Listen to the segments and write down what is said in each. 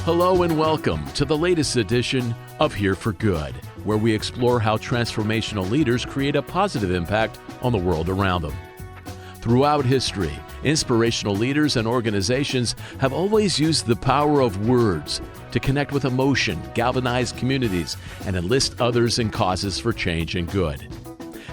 Hello and welcome to the latest edition of Here for Good, where we explore how transformational leaders create a positive impact on the world around them. Throughout history, inspirational leaders and organizations have always used the power of words to connect with emotion, galvanize communities, and enlist others in causes for change and good.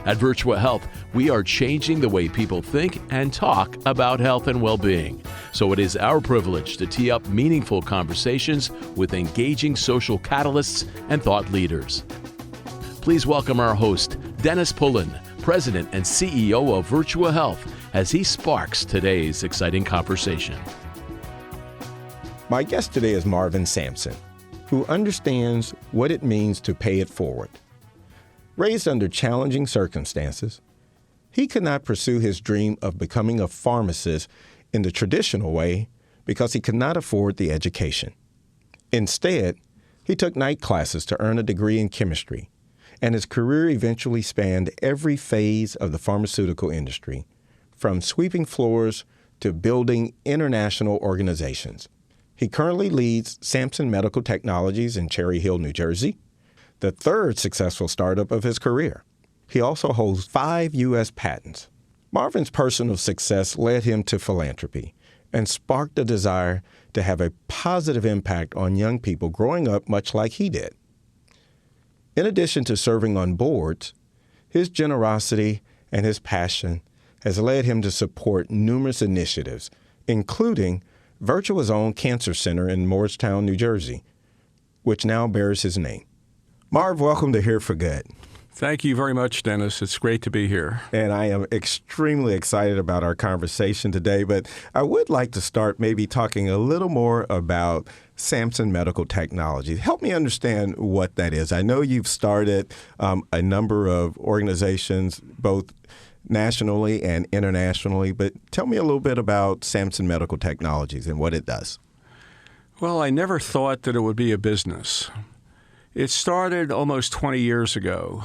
At Virtua Health, we are changing the way people think and talk about health and well-being. So it is our privilege to tee up meaningful conversations with engaging social catalysts and thought leaders. Please welcome our host, Dennis Pullen, President and CEO of Virtua Health, as he sparks today's exciting conversation. My guest today is Marvin Samson, who understands what it means to pay it forward. Raised under challenging circumstances, he could not pursue his dream of becoming a pharmacist in the traditional way because he could not afford the education. Instead, he took night classes to earn a degree in chemistry, and his career eventually spanned every phase of the pharmaceutical industry, from sweeping floors to building international organizations. He currently leads Samson Medical Technologies in Cherry Hill, New Jersey, the third successful startup of his career. He also holds 5 U.S. patents. Marvin's personal success led him to philanthropy and sparked a desire to have a positive impact on young people growing up much like he did. In addition to serving on boards, his generosity and his passion has led him to support numerous initiatives, including Virtua's own cancer center in Moorestown, New Jersey, which now bears his name. Marv, welcome to Here for Good. Thank you very much, Dennis. It's great to be here. And I am extremely excited about our conversation today, but I would like to start maybe talking a little more about Samson Medical Technologies. Help me understand what that is. I know you've started a number of organizations, both nationally and internationally, but tell me a little bit about Samson Medical Technologies and what it does. Well, I never thought that it would be a business. It started almost 20 years ago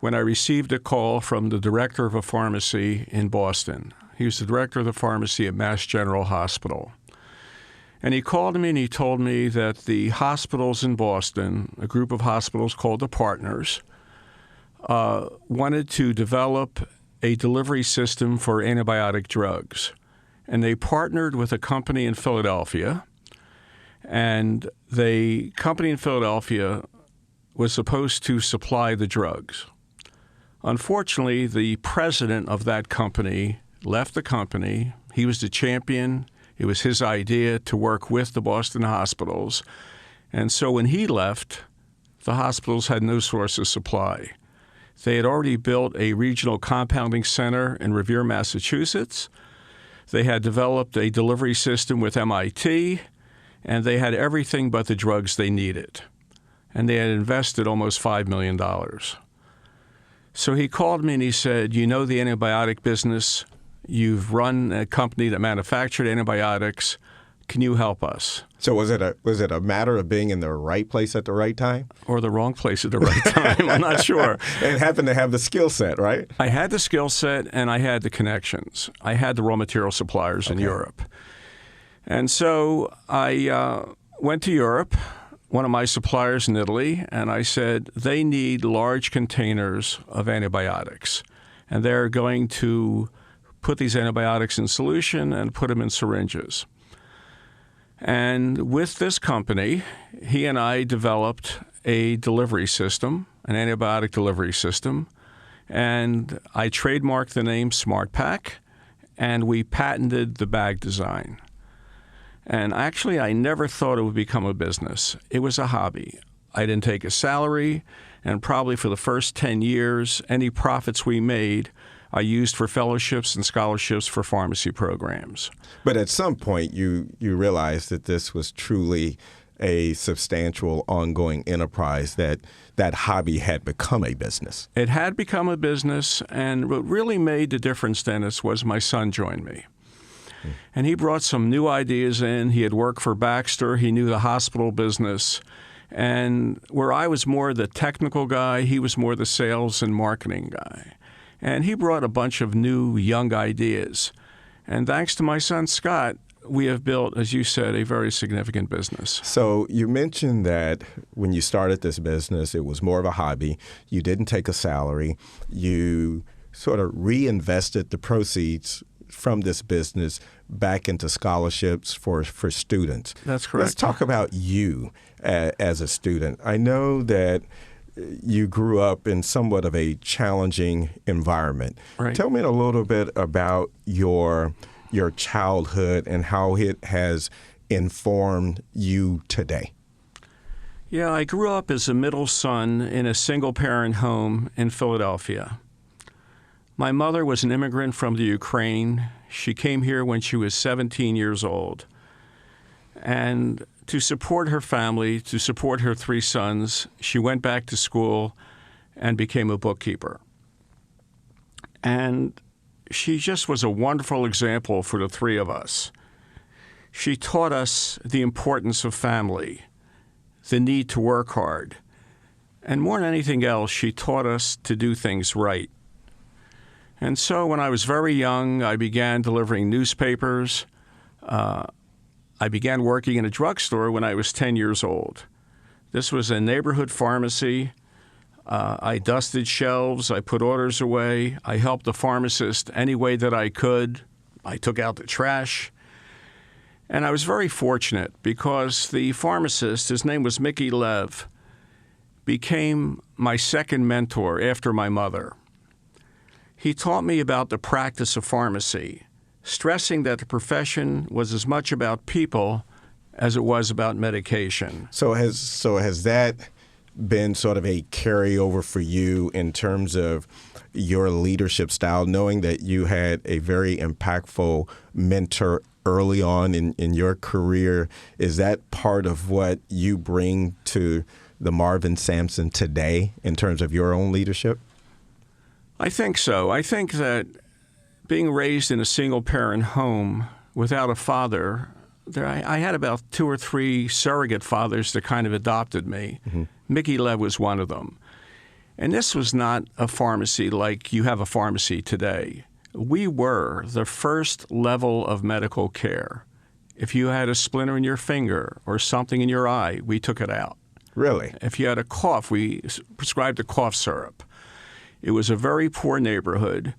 when I received a call from the director of a pharmacy in Boston. He was the director of the pharmacy at Mass General Hospital. And he called me and he told me that the hospitals in Boston, a group of hospitals called the Partners, wanted to develop a delivery system for antibiotic drugs. And they partnered with a company in Philadelphia. And the company in Philadelphia was supposed to supply the drugs. Unfortunately, the president of that company left the company. He was the champion. It was his idea to work with the Boston hospitals. And so when he left, the hospitals had no source of supply. They had already built a regional compounding center in Revere, Massachusetts. They had developed a delivery system with MIT. And they had everything but the drugs they needed. And they had invested almost $5 million. So he called me and he said, you know the antibiotic business. You've run a company that manufactured antibiotics. Can you help us? So was it a matter of being in the right place at the right time? Or the wrong place at the right time? I'm not sure. And happened to have the skill set, right? I had the skill set and I had the connections. I had the raw material suppliers in Europe. And so I went to Europe, one of my suppliers in Italy, and I said, they need large containers of antibiotics. And they're going to put these antibiotics in solution and put them in syringes. And with this company, he and I developed a delivery system, an antibiotic delivery system. And I trademarked the name SmartPak, and we patented the bag design. And actually, I never thought it would become a business. It was a hobby. I didn't take a salary, and probably for the first 10 years, any profits we made, I used for fellowships and scholarships for pharmacy programs. But at some point, you realized that this was truly a substantial ongoing enterprise, that hobby had become a business. It had become a business, and what really made the difference, Dennis, was my son joined me. And he brought some new ideas in. He had worked for Baxter. He knew the hospital business. And where I was more the technical guy, he was more the sales and marketing guy. And he brought a bunch of new, young ideas. And thanks to my son, Scott, we have built, as you said, a very significant business. So you mentioned that when you started this business, it was more of a hobby. You didn't take a salary. You sort of reinvested the proceeds from this business back into scholarships for students. That's correct. Let's talk about you as a student. I know that you grew up in somewhat of a challenging environment. Right. Tell me a little bit about your childhood and how it has informed you today. Yeah, I grew up as a middle son in a single-parent home in Philadelphia. My mother was an immigrant from the Ukraine. She came here when she was 17 years old. And to support her family, to support her 3 sons, she went back to school and became a bookkeeper. And she just was a wonderful example for the 3 of us. She taught us the importance of family, the need to work hard, and more than anything else, she taught us to do things right. And so when I was very young, I began delivering newspapers. I began working in a drugstore when I was 10 years old. This was a neighborhood pharmacy. I dusted shelves. I put orders away. I helped the pharmacist any way that I could. I took out the trash. And I was very fortunate because the pharmacist, his name was Mickey Lev, became my second mentor after my mother. He taught me about the practice of pharmacy, stressing that the profession was as much about people as it was about medication. So has that been sort of a carryover for you in terms of your leadership style, knowing that you had a very impactful mentor early on in your career? Is that part of what you bring to the Marvin Sampson today in terms of your own leadership? I think so. I think that being raised in a single-parent home without a father, I had about 2 or 3 surrogate fathers that kind of adopted me. Mm-hmm. Mickey Lev was one of them. And this was not a pharmacy like you have a pharmacy today. We were the first level of medical care. If you had a splinter in your finger or something in your eye, we took it out. Really? If you had a cough, we prescribed a cough syrup. It was a very poor neighborhood.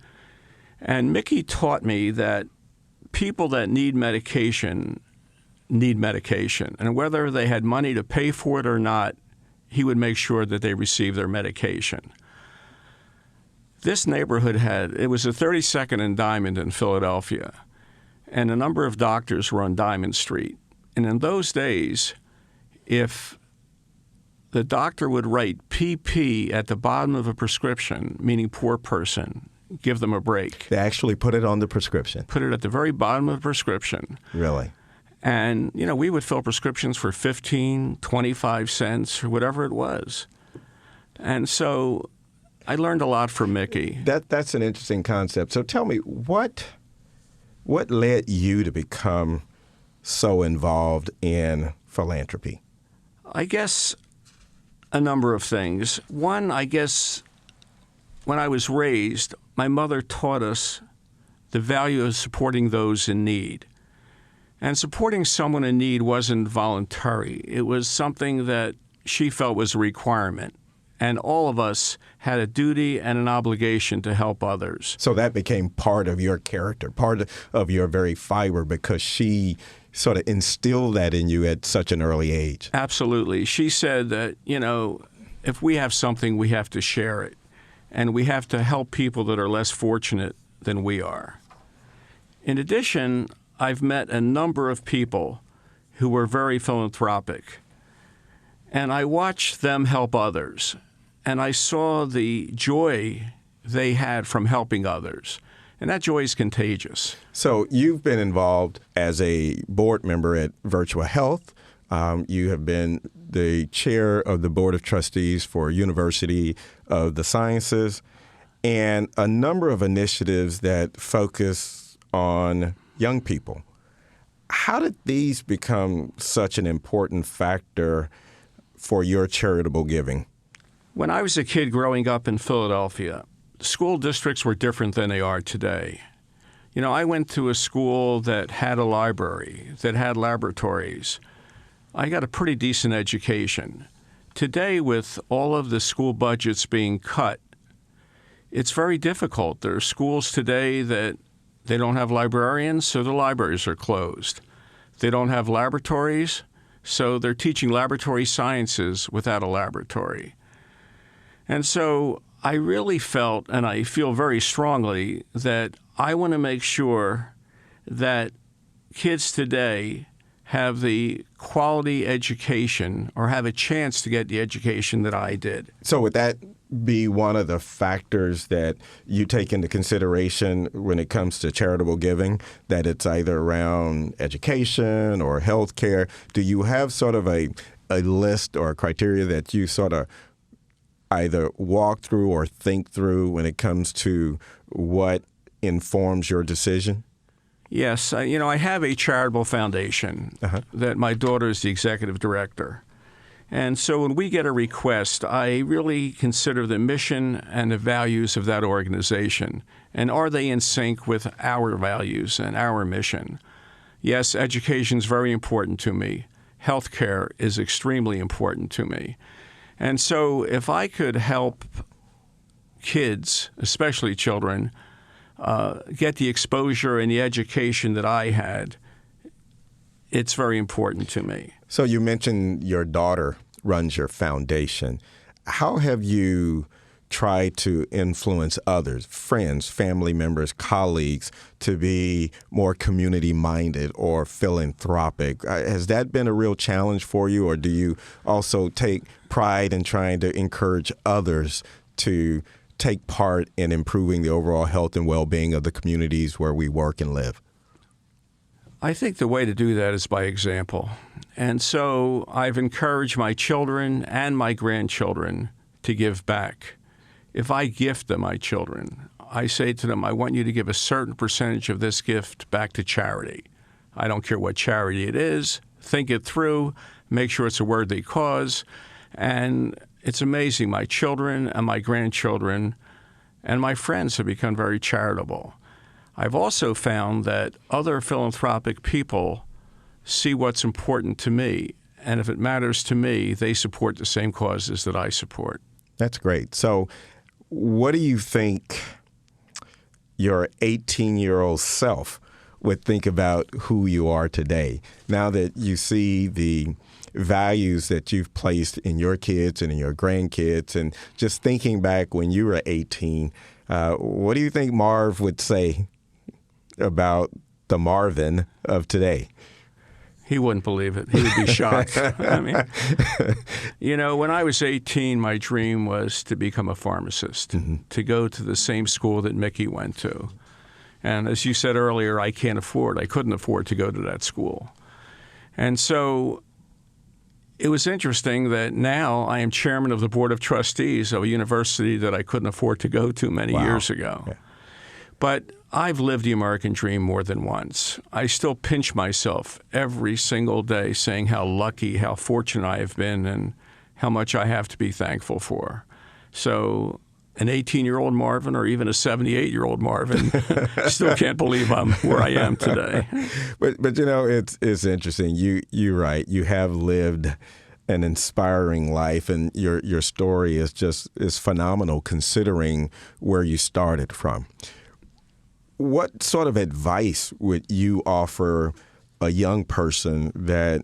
And Mickey taught me that people that need medication. And whether they had money to pay for it or not, he would make sure that they received their medication. This neighborhood it was a 32nd and Diamond in Philadelphia, and a number of doctors were on Diamond Street. And in those days, if the doctor would write PP at the bottom of a prescription, meaning poor person, give them a break. They actually put it on the prescription? Put it at the very bottom of the prescription. Really? And, we would fill prescriptions for 15, 25 cents, or whatever it was. And so I learned a lot from Mickey. That's an interesting concept. So tell me, what led you to become so involved in philanthropy? I guess a number of things. One, I guess when I was raised, my mother taught us the value of supporting those in need. And supporting someone in need wasn't voluntary. It was something that she felt was a requirement. And all of us had a duty and an obligation to help others. So that became part of your character, part of your very fiber, because she sort of instilled that in you at such an early age. Absolutely. She said that, if we have something, we have to share it. And we have to help people that are less fortunate than we are. In addition, I've met a number of people who were very philanthropic, and I watched them help others, and I saw the joy they had from helping others, and that joy is contagious. So you've been involved as a board member at Virtua Health. You have been the chair of the Board of Trustees for University of the Sciences, and a number of initiatives that focus on young people. How did these become such an important factor for your charitable giving? When I was a kid growing up in Philadelphia, school districts were different than they are today. I went to a school that had a library, that had laboratories. I got a pretty decent education. Today, with all of the school budgets being cut, it's very difficult. There are schools today that they don't have librarians, so the libraries are closed. They don't have laboratories, so they're teaching laboratory sciences without a laboratory. And so I really felt, and I feel very strongly, that I want to make sure that kids today have the quality education or have a chance to get the education that I did. So would that be one of the factors that you take into consideration when it comes to charitable giving, that it's either around education or healthcare? Do you have sort of a list or a criteria that you sort of either walk through or think through when it comes to what informs your decision? Yes. I have a charitable foundation that my daughter is the executive director. And so when we get a request, I really consider the mission and the values of that organization. And are they in sync with our values and our mission? Yes, education is very important to me. Healthcare is extremely important to me. And so if I could help kids, especially children, get the exposure and the education that I had, it's very important to me. So you mentioned your daughter runs your foundation. How have you tried to influence others, friends, family members, colleagues, to be more community-minded or philanthropic? Has that been a real challenge for you, or do you also take pride in trying to encourage others to take part in improving the overall health and well-being of the communities where we work and live? I think the way to do that is by example. And so I've encouraged my children and my grandchildren to give back. If I gift to my children, I say to them, I want you to give a certain percentage of this gift back to charity. I don't care what charity it is. Think it through. Make sure it's a worthy cause. And it's amazing. My children and my grandchildren and my friends have become very charitable. I've also found that other philanthropic people see what's important to me. And if it matters to me, they support the same causes that I support. That's great. So what do you think your 18-year-old self would think about who you are today, now that you see the values that you've placed in your kids and in your grandkids, and just thinking back when you were 18, what do you think Marv would say about the Marvin of today? He wouldn't believe it. He would be shocked. I mean, when I was 18, my dream was to become a pharmacist, to go to the same school that Mickey went to. And as you said earlier, I couldn't afford to go to that school. And so it was interesting that now I am chairman of the board of trustees of a university that I couldn't afford to go to many years ago. Yeah. But I've lived the American dream more than once. I still pinch myself every single day saying how lucky, how fortunate I have been, and how much I have to be thankful for. So an 18-year-old Marvin or even a 78-year-old Marvin still can't believe I'm where I am today. But it's interesting. You're right. You have lived an inspiring life, and your story is phenomenal considering where you started from. What sort of advice would you offer a young person that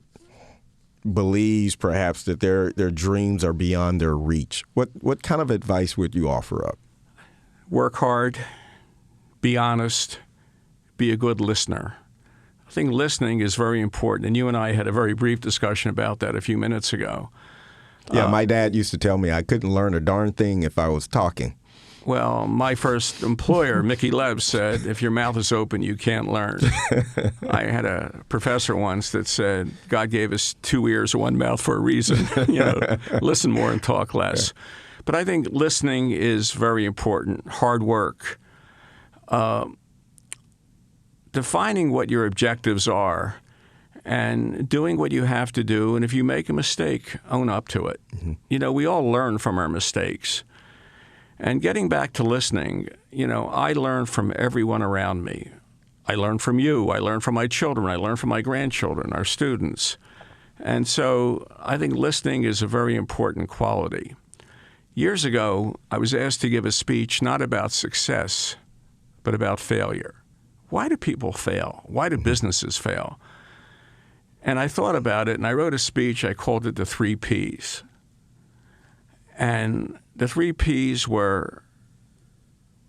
believes perhaps that their dreams are beyond their reach? What kind of advice would you offer up? Work hard, be honest, be a good listener. I think listening is very important, and you and I had a very brief discussion about that a few minutes ago. Yeah, my dad used to tell me I couldn't learn a darn thing if I was talking. Well, my first employer, Mickey Lev, said, if your mouth is open, you can't learn. I had a professor once that said, God gave us 2 ears and 1 mouth for a reason. Listen more and talk less. But I think listening is very important. Hard work. Defining what your objectives are and doing what you have to do. And if you make a mistake, own up to it. Mm-hmm. We all learn from our mistakes. And getting back to listening, I learn from everyone around me. I learn from you. I learn from my children. I learn from my grandchildren, our students. And so I think listening is a very important quality. Years ago, I was asked to give a speech not about success, but about failure. Why do people fail? Why do businesses fail? And I thought about it, and I wrote a speech. I called it the 3 Ps. And the 3 Ps were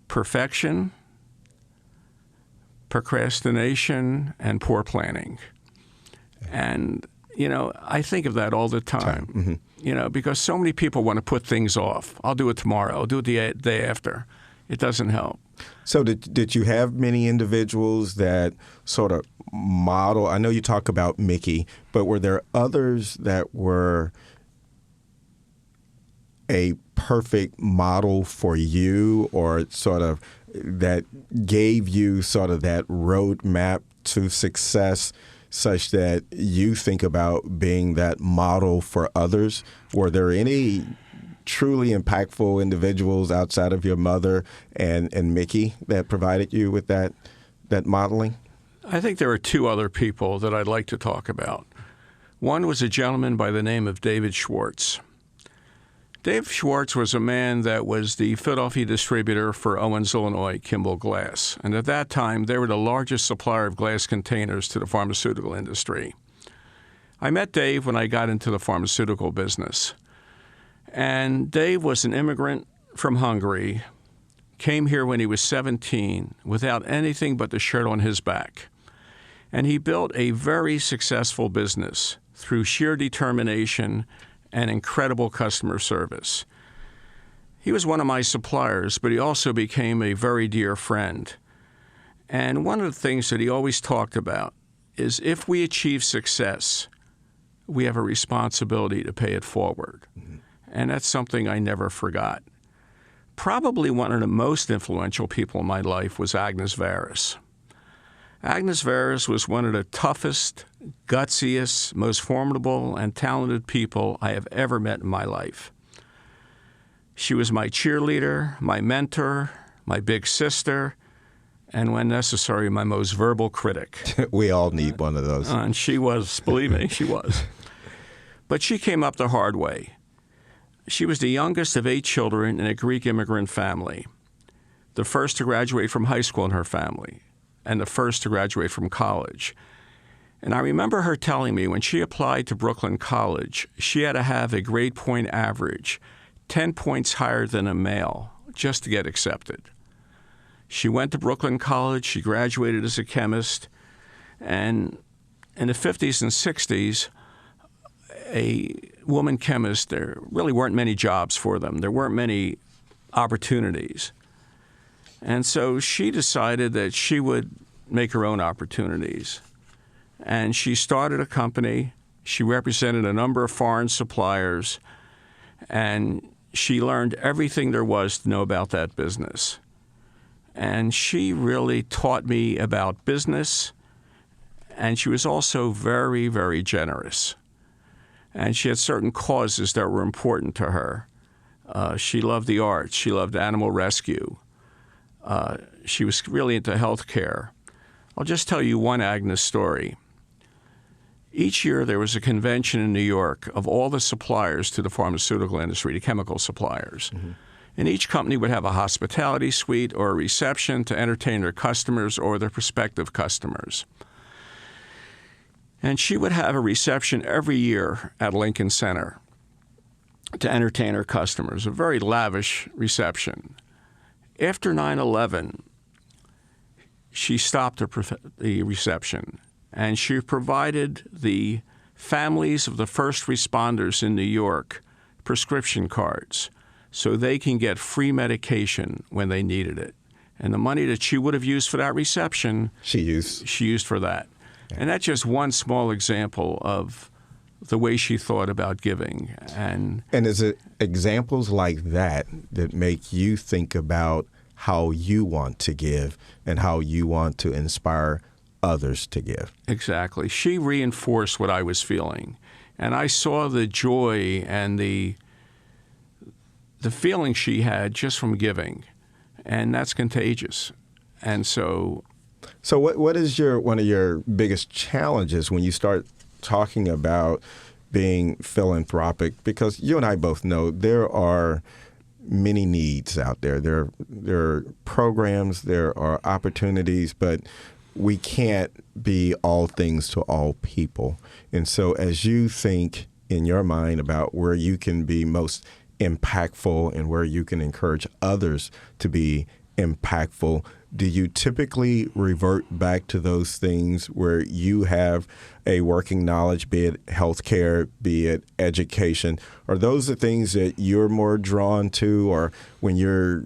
perfection, procrastination, and poor planning. And, I think of that all the time, Mm-hmm. Because so many people want to put things off. I'll do it tomorrow. I'll do it the day after. It doesn't help. So did you have many individuals that sort of model? I know you talk about Mickey, but were there others that were a perfect model for you, or sort of that gave you sort of that roadmap to success, such that you think about being that model for others? Were there any truly impactful individuals outside of your mother and Mickey that provided you with that modeling? I think there are 2 other people that I'd like to talk about. One was a gentleman by the name of David Schwartz. Dave Schwartz was a man that was the Philadelphia distributor for Owens, Illinois, Kimball Glass. And at that time, they were the largest supplier of glass containers to the pharmaceutical industry. I met Dave when I got into the pharmaceutical business. And Dave was an immigrant from Hungary, came here when he was 17 without anything but the shirt on his back. And he built a very successful business through sheer determination and incredible customer service. He was one of my suppliers, but he also became a very dear friend. And one of the things that he always talked about is if we achieve success, we have a responsibility to pay it forward. Mm-hmm. And that's something I never forgot. Probably one of the most influential people in my life was Agnes Varis. Agnes Varis was one of the toughest, gutsiest, most formidable and talented people I have ever met in my life. She was my cheerleader, my mentor, my big sister, and when necessary, my most verbal critic. We all need one of those. And she was, believe me, she was. But she came up the hard way. She was the youngest of 8 children in a Greek immigrant family, the first to graduate from high school in her family, and the first to graduate from college. And I remember her telling me when she applied to Brooklyn College, she had to have a grade point average 10 points higher than a male just to get accepted. She went to Brooklyn College, she graduated as a chemist, and in the 50s and 60s, a woman chemist, there really weren't many jobs for them. There weren't many opportunities. And so she decided that she would make her own opportunities. And she started a company. She represented a number of foreign suppliers. And she learned everything there was to know about that business. And she really taught me about business. And she was also very, very generous. And she had certain causes that were important to her. She loved the arts. She loved animal rescue. She was really into health care. I'll just tell you one Agnes story. Each year there was a convention in New York of all the suppliers to the pharmaceutical industry, the chemical suppliers. Mm-hmm. And each company would have a hospitality suite or a reception to entertain their customers or their prospective customers. And she would have a reception every year at Lincoln Center to entertain her customers, a very lavish reception. After 9/11, she stopped the reception, and she provided the families of the first responders in New York prescription cards so they can get free medication when they needed it. And the money that she would have used for that reception, she used for that. Yeah. And that's just one small example of the way she thought about giving. And is it examples like that that make you think about how you want to give and how you want to inspire others to give? Exactly. She reinforced what I was feeling. And I saw the joy and the feeling she had just from giving. And that's contagious. And so So what is one of your biggest challenges when you start talking about being philanthropic? Because you and I both know there are many needs out there. There are programs, there are opportunities, but we can't be all things to all people. And so as you think in your mind about where you can be most impactful and where you can encourage others to be impactful, do you typically revert back to those things where you have a working knowledge, be it healthcare, be it education? Are those the things that you're more drawn to, or when you're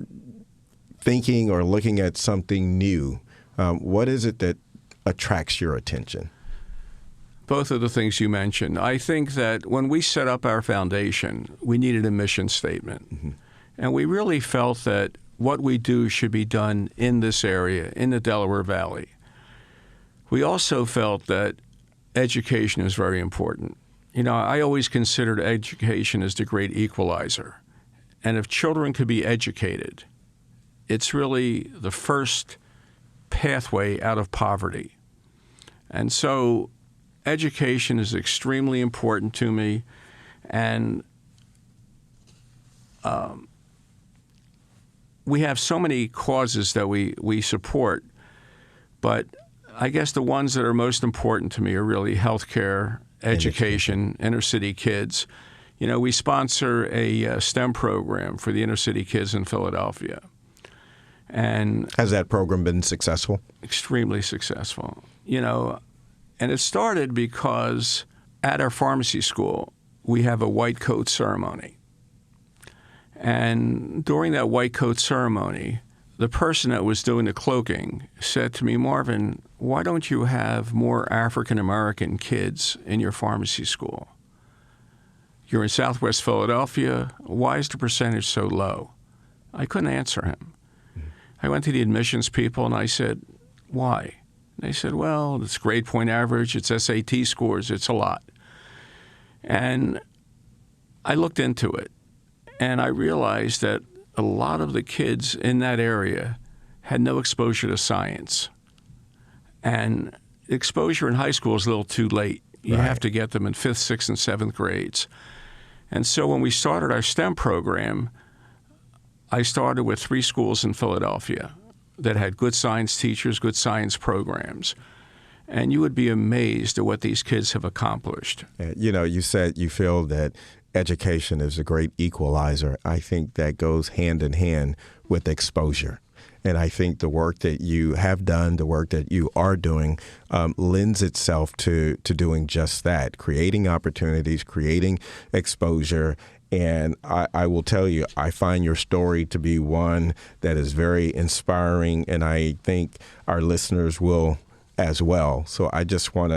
thinking or looking at something new, what is it that attracts your attention? Both of the things you mentioned. I think that when we set up our foundation, we needed a mission statement. Mm-hmm. And we really felt that what we do should be done in this area, in the Delaware Valley. We also felt that education is very important. You know, I always considered education as the great equalizer. And if children could be educated, it's really the first pathway out of poverty. And so education is extremely important to me. And we have so many causes that we support, but I guess the ones that are most important to me are really healthcare, education, inner city kids. You know, we sponsor a STEM program for the inner city kids in Philadelphia. And has that program been successful? Extremely successful. You know, and it started because at our pharmacy school, we have a white coat ceremony. And during that white coat ceremony, the person that was doing the cloaking said to me, "Marvin, why don't you have more African-American kids in your pharmacy school? You're in Southwest Philadelphia. Why is the percentage so low?" I couldn't answer him. I went to the admissions people and I said, "Why?" And they said, "Well, it's grade point average, it's SAT scores, it's a lot." And I looked into it. And I realized that a lot of the kids in that area had no exposure to science. And exposure in high school is a little too late. You have to get them in 5th, 6th, and 7th grades. And so when we started our STEM program, I started with 3 schools in Philadelphia that had good science teachers, good science programs. And you would be amazed at what these kids have accomplished. You know, you said you feel that education is a great equalizer. I think that goes hand in hand with exposure. And I think the work that you have done, the work that you are doing, lends itself to doing just that, creating opportunities, creating exposure. And I will tell you, I find your story to be one that is very inspiring, and I think our listeners will as well. So I just want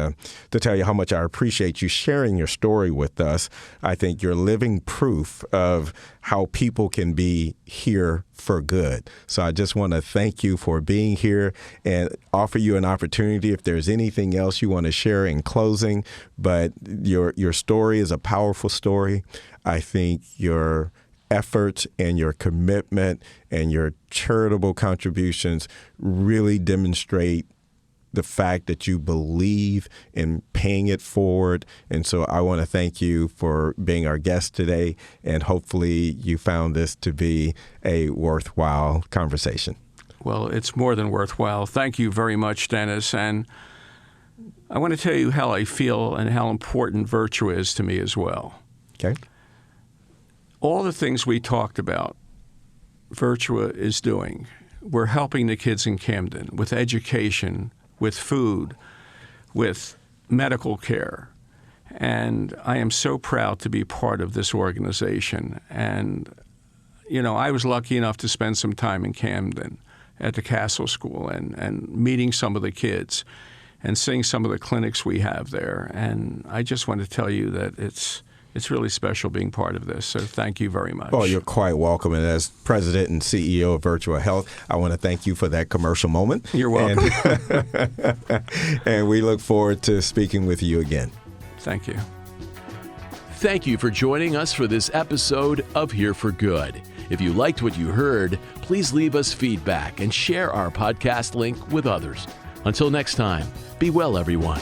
to tell you how much I appreciate you sharing your story with us. I think you're living proof of how people can be here for good. So I just want to thank you for being here and offer you an opportunity if there's anything else you want to share in closing. But your story is a powerful story. I think your efforts and your commitment and your charitable contributions really demonstrate the fact that you believe in paying it forward. And so I want to thank you for being our guest today, and hopefully you found this to be a worthwhile conversation. Well, it's more than worthwhile. Thank you very much, Dennis. And I want to tell you how I feel and how important Virtua is to me as well. Okay. All the things we talked about, Virtua is doing. We're helping the kids in Camden with education, with food, with medical care. And I am so proud to be part of this organization. And, you know, I was lucky enough to spend some time in Camden at the Castle School and meeting some of the kids and seeing some of the clinics we have there. And I just want to tell you that it's really special being part of this. So thank you very much. Well, you're quite welcome. And as president and CEO of Virtua Health, I want to thank you for that commercial moment. You're welcome. And we look forward to speaking with you again. Thank you. Thank you for joining us for this episode of Here for Good. If you liked what you heard, please leave us feedback and share our podcast link with others. Until next time, be well, everyone.